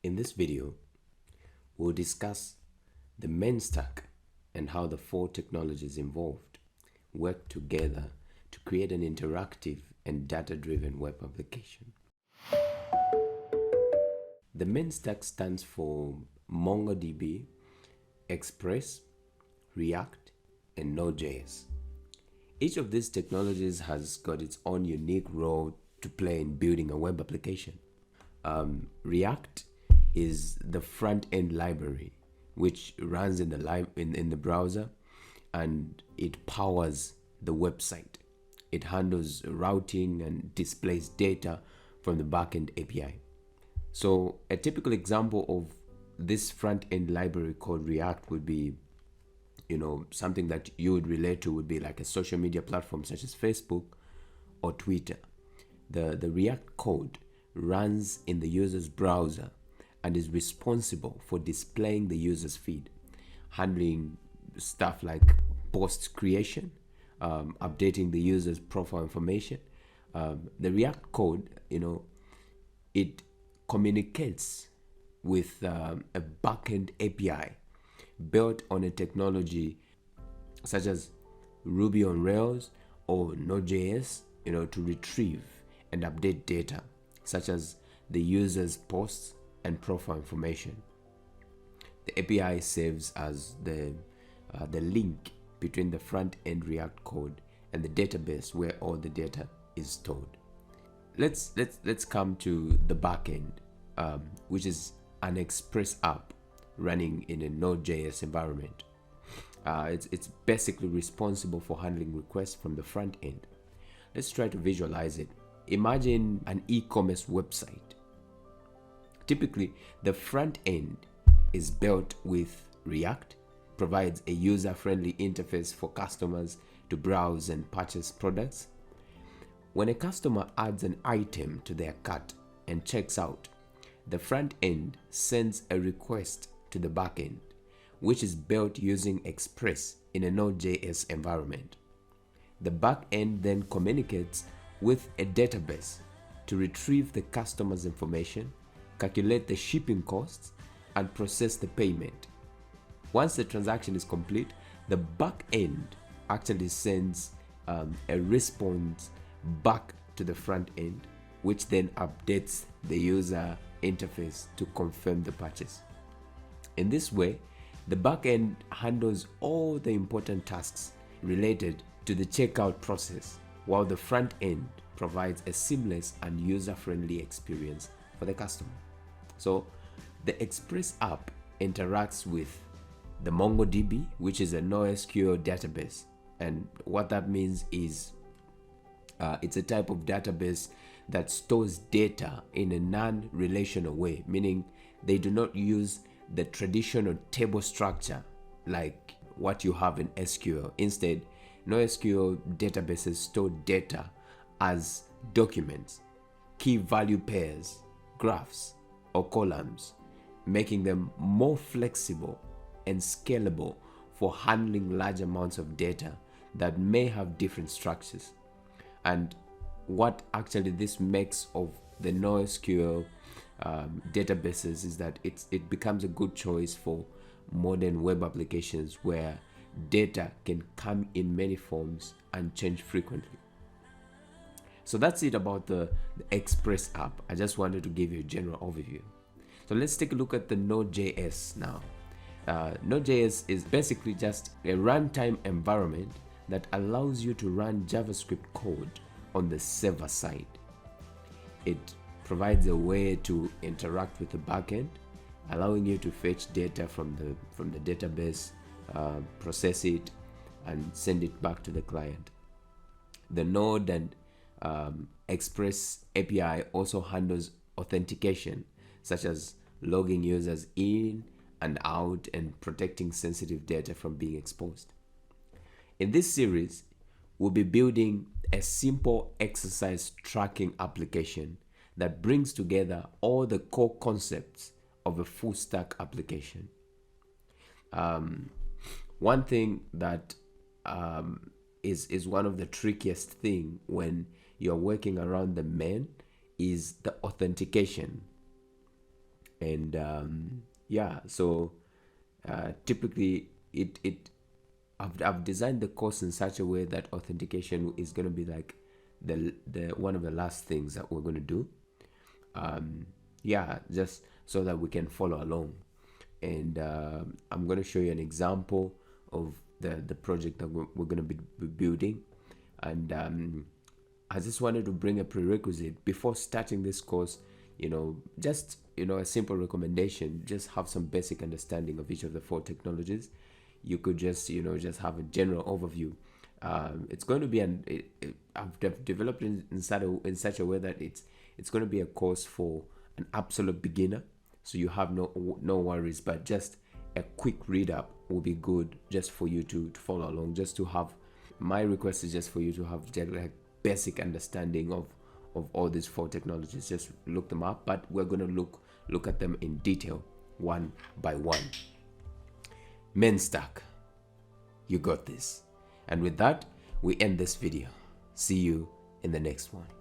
In this video, we'll discuss the MERN stack and how the four technologies involved work together to create an interactive and data-driven web application. The MERN stack stands for MongoDB, Express, React, and Node.js. Each of these technologies has got its own unique role to play in building a web application. React is the front-end library which runs in the browser, and it powers the website. It handles routing and displays data from the backend API. So a typical example of this front-end library called React would be, something that you would relate to would be like a social media platform such as Facebook or Twitter. The React code runs in the user's browser and is responsible for displaying the user's feed, handling stuff like post creation, updating the user's profile information. The React code, it communicates with a backend API built on a technology such as Ruby on Rails or Node.js, to retrieve and update data such as the user's posts and profile information. The API serves as the link between the front-end React code and the database where all the data is stored. Let's come to the backend, which is an Express app running in a Node.js environment. It's basically responsible for handling requests from the front end. Let's try to visualize it. Imagine an e-commerce website. Typically, the front end is built with React, provides a user-friendly interface for customers to browse and purchase products. When a customer adds an item to their cart and checks out, the front end sends a request to the back end, which is built using Express in a Node.js environment. The back end then communicates with a database to retrieve the customer's information, calculate the shipping costs, and process the payment. Once the transaction is complete, the back end actually sends a response back to the front end, which then updates the user interface to confirm the purchase. In this way, the back end handles all the important tasks related to the checkout process, while the front end provides a seamless and user-friendly experience for the customer. So the Express app interacts with the MongoDB, which is a NoSQL database. And what that means is it's a type of database that stores data in a non-relational way, meaning they do not use the traditional table structure like what you have in SQL. Instead, NoSQL databases store data as documents, key value pairs, graphs, or columns, making them more flexible and scalable for handling large amounts of data that may have different structures. And what actually this makes of the NoSQL databases is that it becomes a good choice for modern web applications where data can come in many forms and change frequently. So that's it about the Express app. I just wanted to give you a general overview. So let's take a look at the Node.js now. Node.js is basically just a runtime environment that allows you to run JavaScript code on the server side. It provides a way to interact with the backend, allowing you to fetch data from the database, process it, and send it back to the client. The Node and Express API also handles authentication, such as logging users in and out and protecting sensitive data from being exposed. In this series, we'll be building a simple exercise tracking application that brings together all the core concepts of a full stack application. One thing that is one of the trickiest thing when you're working around the MERN is the authentication. And yeah, so typically I've designed the course in such a way that authentication is going to be like the one of the last things that we're going to do. Yeah, just so that we can follow along. And I'm going to show you an example of the project that we're going to be building. And I just wanted to bring a prerequisite before starting this course. Just a simple recommendation: just have some basic understanding of each of the 4 technologies. You could just just have a general overview. It's going to be I've developed in such a way that it's going to be a course for an absolute beginner, so you have no worries. But just a quick read up will be good, just for you to follow along. Just to have, my request is just for you to have just like basic understanding of all these 4 technologies. Just look them up, but we're going to look at them in detail, one by one. MERN stack, you got this. And with that, we end this video. See you in the next one.